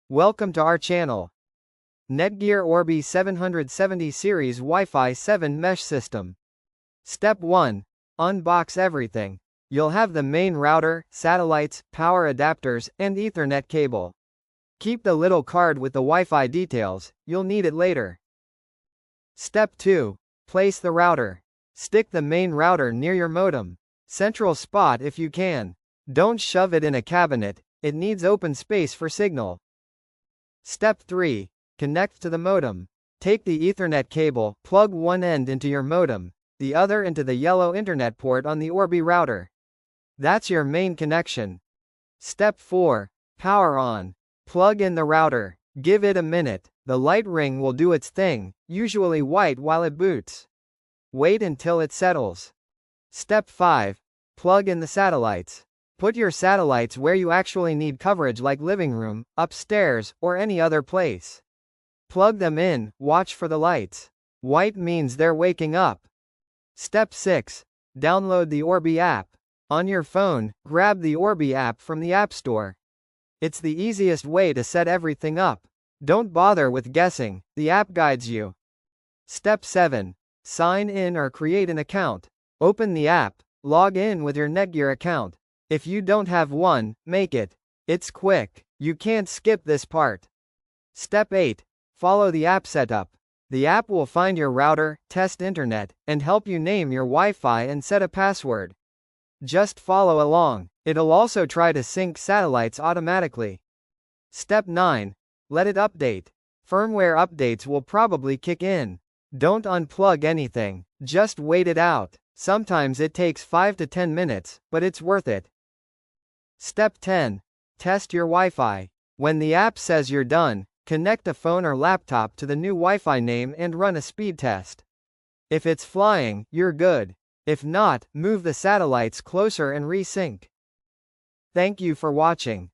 Welcome to our channel. NETGEAR Orbi 770 Series Wi-Fi 7 Mesh System. Step 1. Unbox everything. You'll have the main router, satellites, power adapters, and Ethernet cable. Keep the little card with the Wi-Fi details, you'll need it later. Step 2. Place the router. Stick the main router near your modem. Central spot if you can. Don't shove it in a cabinet, it needs open space for signal. Step 3. Connect to the modem. Take the Ethernet cable, plug one end into your modem, the other into the yellow internet port on the Orbi router. That's your main connection. Step 4. Power on. Plug in the router. Give it a minute. The light ring will do its thing, usually white while it boots. Wait until it settles. Step 5. Plug in the satellites. Put your satellites where you actually need coverage, like living room, upstairs, or any other place. Plug them in, watch for the lights. White means they're waking up. Step 6. Download the Orbi app. On your phone, grab the Orbi app from the App Store. It's the easiest way to set everything up. Don't bother with guessing, the app guides you. Step 7. Sign in or create an account. Open the app, log in with your NETGEAR account. If you don't have one, make it. It's quick, you can't skip this part. Step 8. Follow the app setup. The app will find your router, test internet, and help you name your Wi-Fi and set a password. Just follow along. It'll also try to sync satellites automatically. Step 9. Let it update. Firmware updates will probably kick in. Don't unplug anything, just wait it out. Sometimes it takes 5 to 10 minutes, but it's worth it. Step 10. Test your Wi-Fi. When the app says you're done, connect a phone or laptop to the new Wi-Fi name and run a speed test. If it's flying, you're good. If not, move the satellites closer and resync. Thank you for watching.